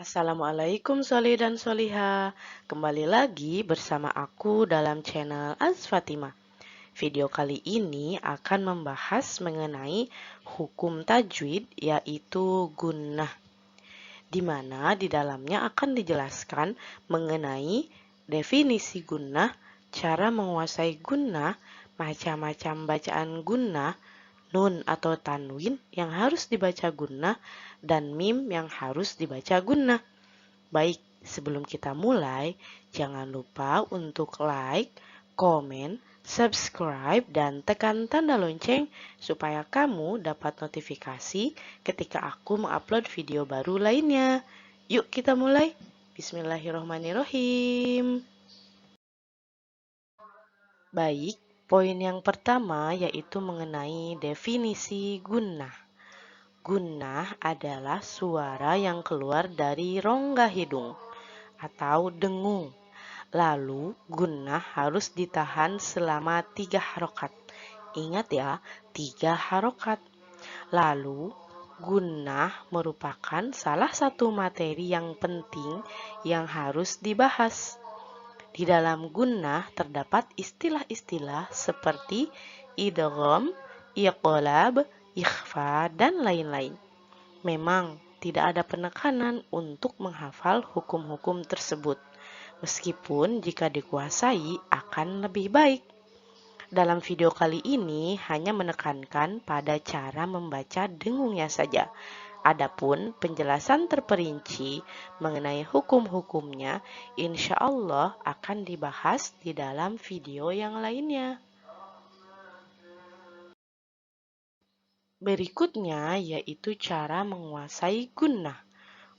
Assalamualaikum Solih dan Soliha. Kembali lagi bersama aku dalam channel Az-Fatimah. Video kali ini akan membahas mengenai hukum tajwid yaitu gunnah, di mana di dalamnya akan dijelaskan mengenai definisi gunnah, cara menguasai gunnah, macam-macam bacaan gunnah, nun atau tanwin yang harus dibaca gunnah, dan mim yang harus dibaca gunnah. Baik, sebelum kita mulai, jangan lupa untuk like, komen, subscribe, dan tekan tanda lonceng supaya kamu dapat notifikasi ketika aku mengupload video baru lainnya. Yuk kita mulai. Bismillahirrohmanirrohim. Baik, poin yang pertama yaitu mengenai definisi gunnah. Gunnah adalah suara yang keluar dari rongga hidung atau dengung. Lalu gunnah harus ditahan selama 3 harokat. Ingat ya, 3 harokat. Lalu gunnah merupakan salah satu materi yang penting yang harus dibahas. Di dalam gunnah terdapat istilah-istilah seperti idgham, iqlab, ikhfa, dan lain-lain. Memang tidak ada penekanan untuk menghafal hukum-hukum tersebut, meskipun jika dikuasai akan lebih baik. Dalam video kali ini hanya menekankan pada cara membaca dengungnya saja. Adapun penjelasan terperinci mengenai hukum-hukumnya, insya Allah akan dibahas di dalam video yang lainnya. Berikutnya yaitu cara menguasai gunnah.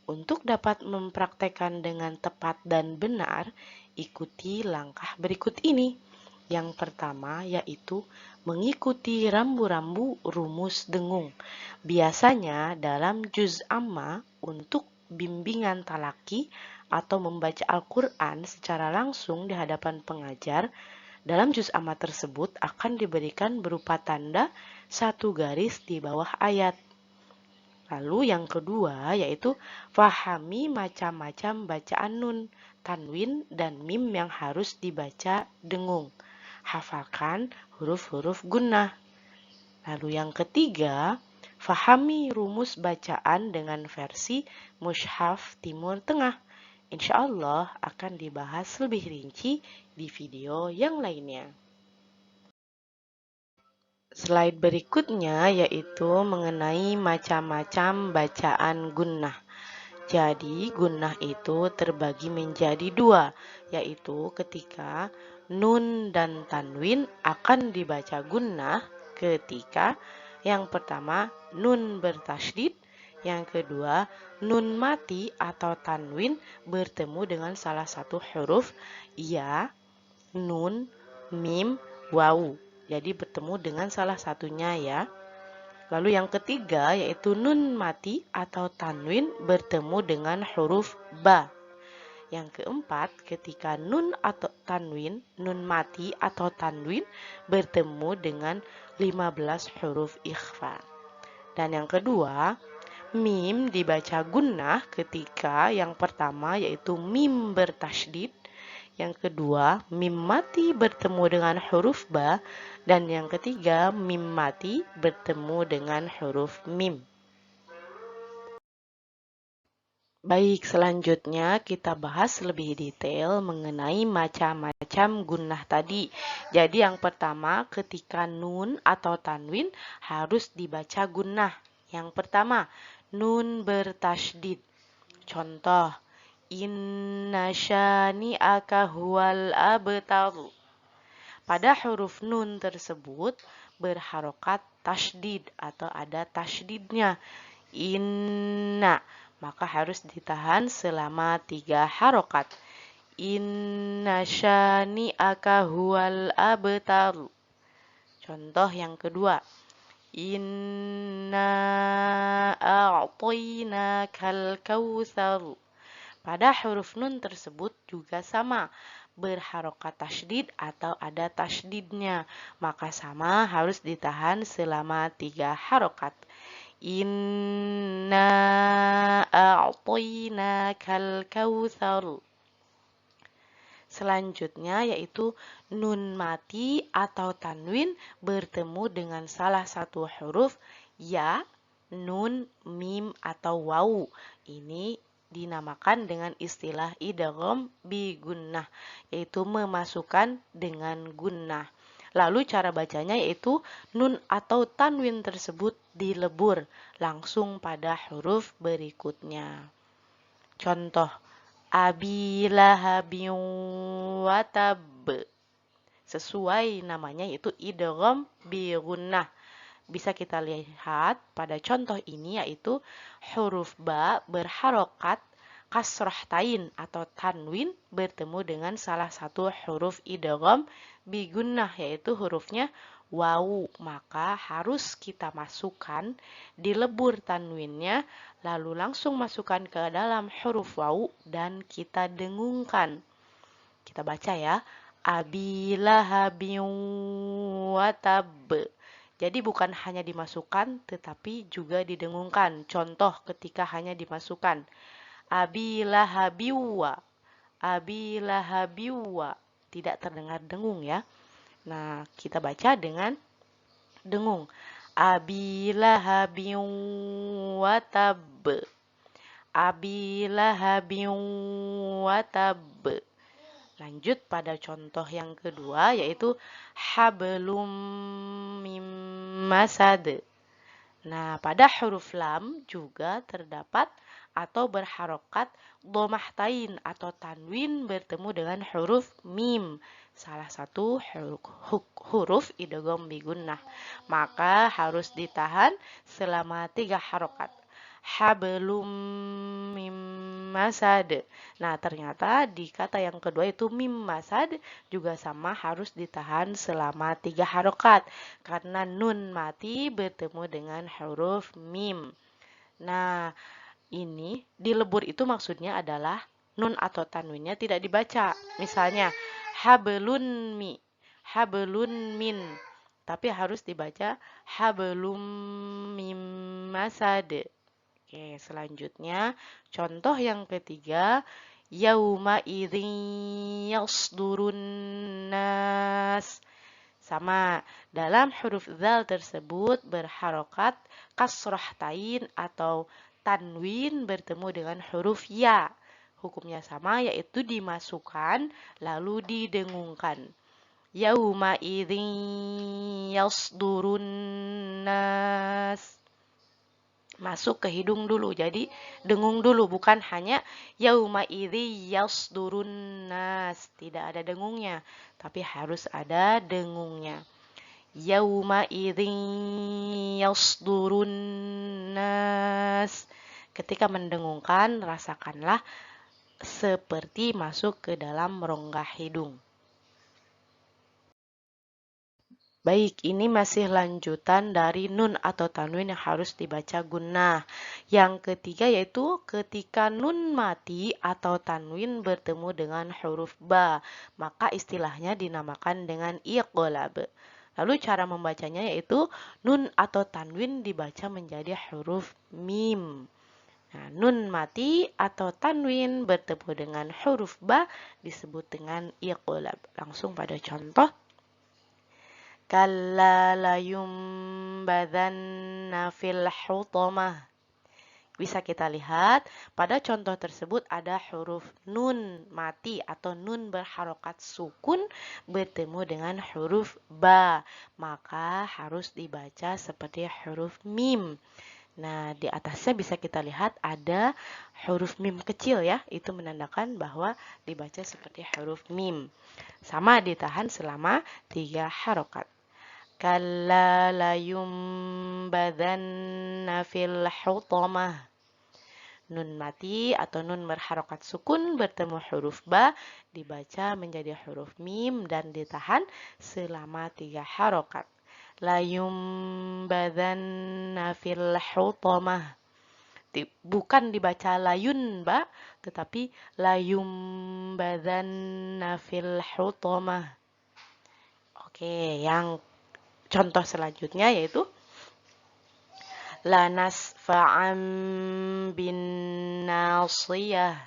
Untuk dapat mempraktekkan dengan tepat dan benar, ikuti langkah berikut ini. Yang pertama yaitu mengikuti rambu-rambu rumus dengung. Biasanya dalam juz amma untuk bimbingan talaki atau membaca Al-Quran secara langsung di hadapan pengajar, dalam juz amma tersebut akan diberikan berupa tanda 1 garis di bawah ayat. Lalu yang kedua yaitu fahami macam-macam bacaan nun, tanwin, dan mim yang harus dibaca dengung. Hafalkan huruf-huruf gunnah. Lalu yang ketiga, fahami rumus bacaan dengan versi Mushaf Timur Tengah. Insya Allah akan dibahas lebih rinci di video yang lainnya. Slide berikutnya yaitu mengenai macam-macam bacaan gunnah. Jadi gunnah itu terbagi menjadi 2, yaitu ketika nun dan tanwin akan dibaca gunnah ketika yang pertama nun bertasydid, yang kedua nun mati atau tanwin bertemu dengan salah satu huruf ya, nun, mim, wawu. Jadi bertemu dengan salah satunya ya. Lalu yang ketiga yaitu nun mati atau tanwin bertemu dengan huruf ba. Yang keempat ketika nun atau tanwin, nun mati atau tanwin bertemu dengan 15 huruf ikhfa. Dan yang kedua, mim dibaca gunnah ketika yang pertama yaitu mim bertasydid, yang kedua mim mati bertemu dengan huruf ba, dan yang ketiga mim mati bertemu dengan huruf mim. Baik, selanjutnya kita bahas lebih detail mengenai macam-macam gunnah tadi. Jadi yang pertama ketika nun atau tanwin harus dibaca gunnah. Yang pertama, nun bertasydid. Contoh, inna syani'aka huwal abtar. Pada huruf nun tersebut berharokat tasydid atau ada tasydidnya. Inna, maka harus ditahan selama 3 harokat. Inna syani'aka huwal abtar. Contoh yang kedua, inna a'tainakal kautsar. Pada huruf nun tersebut juga sama, berharokat tasydid atau ada tasydidnya, maka sama harus ditahan selama 3 harokat. Inna a'tainakal kautsar. Selanjutnya yaitu nun mati atau tanwin bertemu dengan salah satu huruf ya, nun, mim, atau wawu. Ini dinamakan dengan istilah idgham bi gunnah, yaitu memasukkan dengan gunnah. Lalu cara bacanya yaitu nun atau tanwin tersebut dilebur langsung pada huruf berikutnya. Contoh, Abi lahabin watab. Sesuai namanya yaitu idgham bi gunnah. Bisa kita lihat pada contoh ini yaitu huruf ba berharokat kasrah tain atau tanwin bertemu dengan salah satu huruf idgham bi gunnah yaitu hurufnya wawu, maka harus kita masukkan, dilebur tanwinnya, lalu langsung masukkan ke dalam huruf wawu dan kita dengungkan. Kita baca ya. Abi lahabin watab. Jadi bukan hanya dimasukkan tetapi juga didengungkan. Contoh ketika hanya dimasukkan. Abi lahabiwa. Abi lahabiwa. Tidak terdengar dengung ya. Nah, kita baca dengan dengung. Abi lahabin watab. Abi lahabin watab. Lanjut pada contoh yang kedua yaitu hablum mim masad. Nah, pada huruf lam juga terdapat atau berharokat dhammah tain atau tanwin bertemu dengan huruf mim, salah satu huruf idgham bi gunnah. Maka harus ditahan selama 3 harokat. Hablum mim masad. Nah, ternyata di kata yang kedua itu mim masad juga sama harus ditahan selama 3 harokat karena nun mati bertemu dengan huruf mim. Nah, ini dilebur itu maksudnya adalah nun atau tanwinnya tidak dibaca. Misalnya hablun mi, hablun min, tapi harus dibaca hablum mim masad. Oke, selanjutnya contoh yang ketiga, yauma idzin yasdurun nas. Sama, dalam huruf dzal tersebut berharokat kasrah tain atau tanwin bertemu dengan huruf ya. Hukumnya sama, yaitu dimasukkan lalu didengungkan. Yauma idzin yasdurun nas. Masuk ke hidung dulu, jadi dengung dulu, bukan hanya yauma idzi yasdurun nas, tidak ada dengungnya, tapi harus ada dengungnya. Yauma idzi yasdurun nas. Ketika mendengungkan, rasakanlah seperti masuk ke dalam rongga hidung. Baik, ini masih lanjutan dari nun atau tanwin yang harus dibaca gunnah. Yang ketiga yaitu ketika nun mati atau tanwin bertemu dengan huruf ba, maka istilahnya dinamakan dengan iqlab. Lalu cara membacanya yaitu nun atau tanwin dibaca menjadi huruf mim. Nah, nun mati atau tanwin bertemu dengan huruf ba disebut dengan iqlab. Langsung pada contoh. Kalla layumbadanna fil hutamah. Bisa kita lihat pada contoh tersebut ada huruf nun mati atau nun berharokat sukun bertemu dengan huruf ba. Maka harus dibaca seperti huruf mim. Nah, di atasnya bisa kita lihat ada huruf mim kecil ya. Itu menandakan bahwa dibaca seperti huruf mim. Sama ditahan selama 3 harokat. Kalla layumbadanna fil hutamah. Nun mati atau nun berharokat sukun bertemu huruf ba dibaca menjadi huruf mim dan ditahan selama 3 harokat. Layumbadanna fil hutamah. Bukan dibaca layun ba, tetapi layumbadanna fil hutamah. Oke, yang contoh selanjutnya yaitu la nasfa'an bin nasiyah.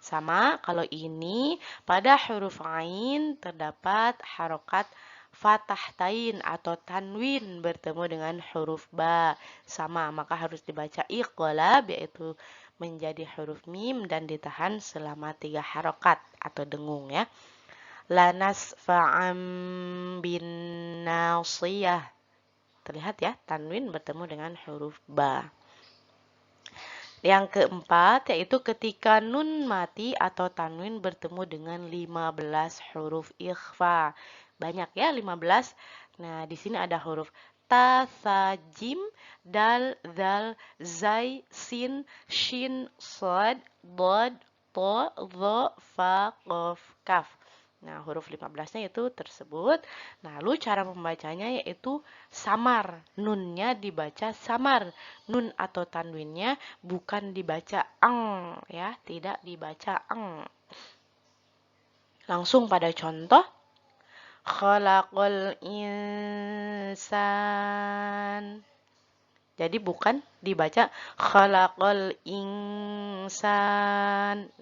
Sama, kalau ini pada huruf ain terdapat harokat fatahtain atau tanwin bertemu dengan huruf ba. Sama, maka harus dibaca iqlab, yaitu menjadi huruf mim dan ditahan selama 3 harokat atau dengung ya. Lanasfa'am bin nasiyah. Terlihat ya, tanwin bertemu dengan huruf ba. Yang keempat, yaitu ketika nun mati atau tanwin bertemu dengan 15 huruf ikhfa. Banyak ya, 15. Nah, di sini ada huruf ta, sa, jim, dal, zal, zai, sin, shin, sod, bod, to, dho, fa, qof, kaf. Nah, huruf 15-nya itu tersebut. Nah, lalu cara membacanya yaitu samar. Nunnya dibaca samar. Nun atau tanwinnya bukan dibaca ang ya, tidak dibaca ang. Langsung pada contoh. Khalaqal insan. Jadi bukan dibaca khalaqal insan.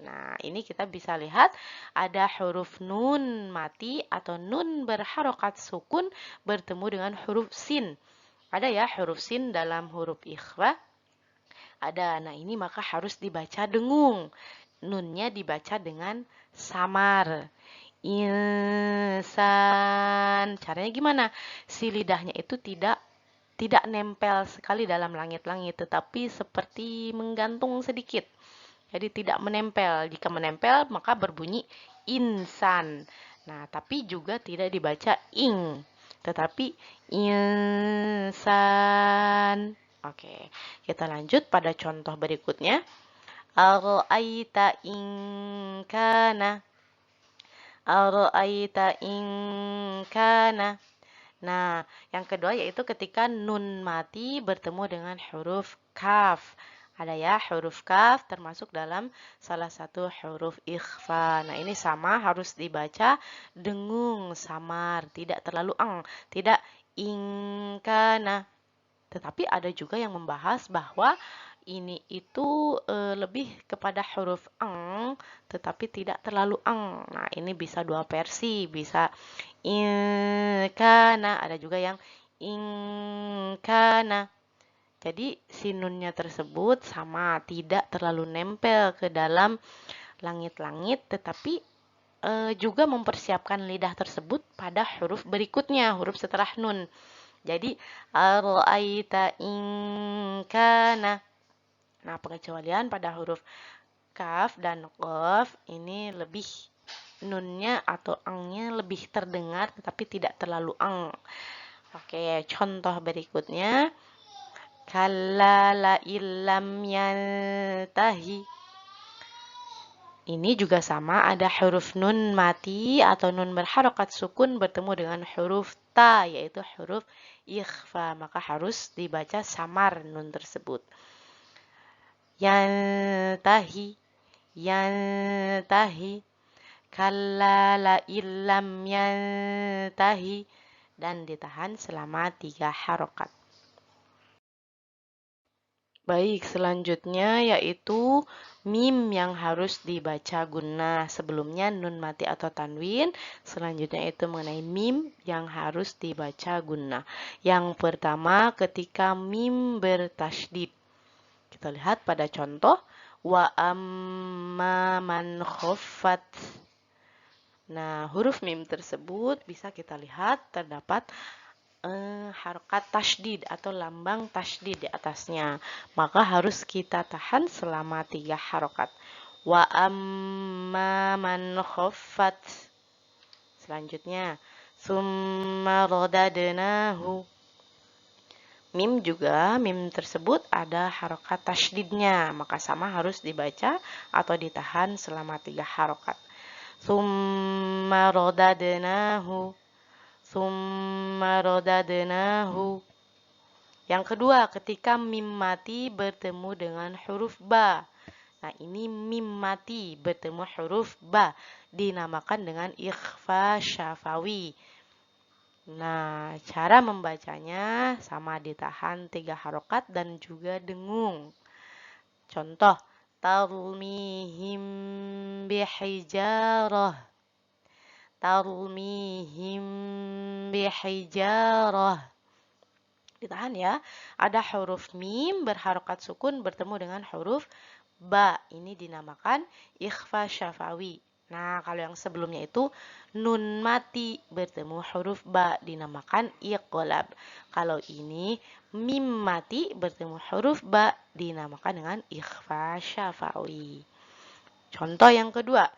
Nah, ini kita bisa lihat ada huruf nun mati atau nun berharokat sukun bertemu dengan huruf sin. Ada ya huruf sin dalam huruf ikhfa. Ada. Nah, ini maka harus dibaca dengung. Nunnya dibaca dengan samar. Insan. Caranya gimana? Si lidahnya itu tidak nempel sekali dalam langit-langit, tetapi seperti menggantung sedikit. Jadi tidak menempel. Jika menempel, maka berbunyi insan. Nah, tapi juga tidak dibaca ing, tetapi insan. Oke, kita lanjut pada contoh berikutnya. Ara'aita in kana. Ara'aita in kana. Nah, yang kedua yaitu ketika nun mati bertemu dengan huruf kaf. Ada ya, huruf kaf termasuk dalam salah satu huruf ikhfa. Nah, ini sama harus dibaca dengung, samar, tidak terlalu ang, tidak ingkana. Tetapi ada juga yang membahas bahwa ini itu lebih kepada huruf ang, tetapi tidak terlalu ang. Nah, ini bisa dua versi, bisa kana, ada juga yang ingkana. Jadi sinunnya tersebut sama, tidak terlalu nempel ke dalam langit-langit, tetapi juga mempersiapkan lidah tersebut pada huruf berikutnya, huruf setelah nun. Jadi ara'aita ingkana. Nah, pengecualian pada huruf kaf dan qaf ini lebih nunnya atau angnya lebih terdengar tetapi tidak terlalu ang. Oke, contoh berikutnya. Kalla la illam yantahi. Ini juga sama, ada huruf nun mati atau nun berharokat sukun bertemu dengan huruf ta, yaitu huruf ikhfa. Maka harus dibaca samar nun tersebut. Yantahi, yantahi. Kalla la illam yantahi. Dan ditahan selama 3 harokat. Baik, selanjutnya yaitu mim yang harus dibaca gunnah. Sebelumnya nun mati atau tanwin. Selanjutnya itu mengenai mim yang harus dibaca gunnah. Yang pertama ketika mim bertasydid. Kita lihat pada contoh. Wa amma man khaffat. Nah, huruf mim tersebut bisa kita lihat terdapat harokat tasydid atau lambang tasydid di atasnya. Maka harus kita tahan selama 3 harokat. Wa amma man khaffat. Selanjutnya, summa radadnahu. Mim juga, mim tersebut ada harokat tasydidnya. Maka sama harus dibaca atau ditahan selama 3 harokat. Summa radadnahu. Summa radadnahu. Yang kedua, ketika mim mati bertemu dengan huruf ba. Nah, ini mim mati bertemu huruf ba. Dinamakan dengan ikhfa syafawi. Nah, cara membacanya sama ditahan 3 harokat dan juga dengung. Contoh, tarmihim bihijarah, tarmihim bihijarah. Ditahan ya. Ada huruf mim berharokat sukun bertemu dengan huruf ba. Ini dinamakan ikhfa syafawi. Nah, kalau yang sebelumnya itu nun mati bertemu huruf ba dinamakan iqlab. Kalau ini mim mati bertemu huruf ba dinamakan dengan ikhfa syafawi. Contoh yang kedua,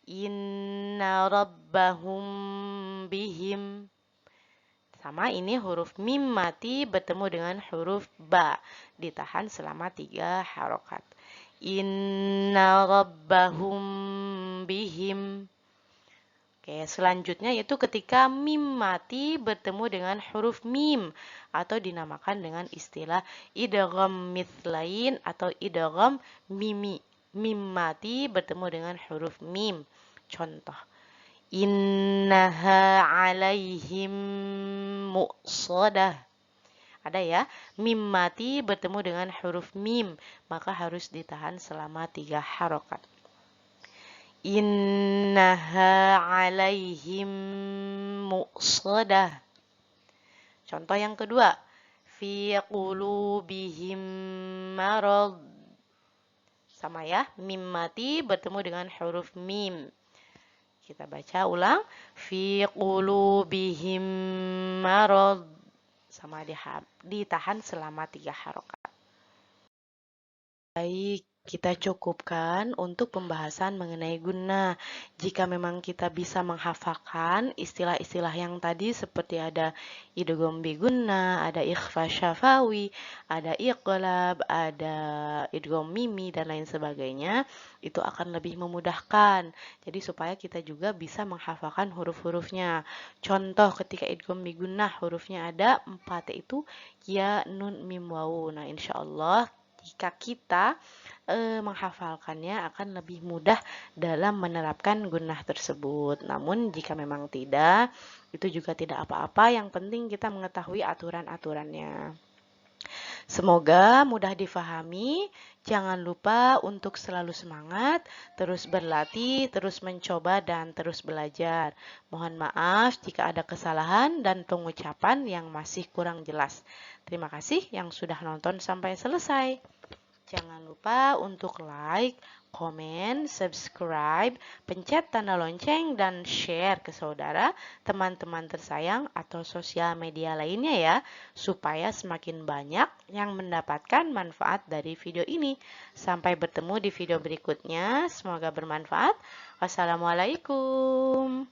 inna rabbahum bihim. Sama, ini huruf mim mati bertemu dengan huruf ba. Ditahan selama 3 harokat. Inna rabbahum bihim. Oke, selanjutnya yaitu ketika mim mati bertemu dengan huruf mim atau dinamakan dengan istilah idgham mithlain atau idgham mimi. Mim mati bertemu dengan huruf mim. Contoh, innaha alaihim muqsadah. Ada ya, mim mati bertemu dengan huruf mim, maka harus ditahan selama 3 harokat. Innaha alaihim muqsadah. Contoh yang kedua, fi qulubihim marad. Sama ya, mim mati bertemu dengan huruf mim. Kita baca ulang. Fi qulubihim marad. Sama ditahan selama 3 harokat. Baik, kita cukupkan untuk pembahasan mengenai gunnah. Jika memang kita bisa menghafalkan istilah-istilah yang tadi seperti ada idgham bi gunnah, ada ikhfa syafawi, ada iqlab, ada idgham mimi dan lain sebagainya, itu akan lebih memudahkan. Jadi supaya kita juga bisa menghafalkan huruf-hurufnya. Contoh ketika idgham bi gunnah hurufnya ada 4 yaitu ya, nun, mim, wawu. Nah, insya Allah jika kita menghafalkannya akan lebih mudah dalam menerapkan gunnah tersebut. Namun jika memang tidak, itu juga tidak apa-apa. Yang penting kita mengetahui aturan-aturannya. Semoga mudah difahami. Jangan lupa untuk selalu semangat, terus berlatih, terus mencoba, dan terus belajar. Mohon maaf jika ada kesalahan dan pengucapan yang masih kurang jelas. Terima kasih yang sudah nonton sampai selesai. Jangan lupa untuk like, komen, subscribe, pencet tanda lonceng, dan share ke saudara, teman-teman tersayang, atau sosial media lainnya ya, supaya semakin banyak yang mendapatkan manfaat dari video ini. Sampai bertemu di video berikutnya, semoga bermanfaat. Wassalamualaikum.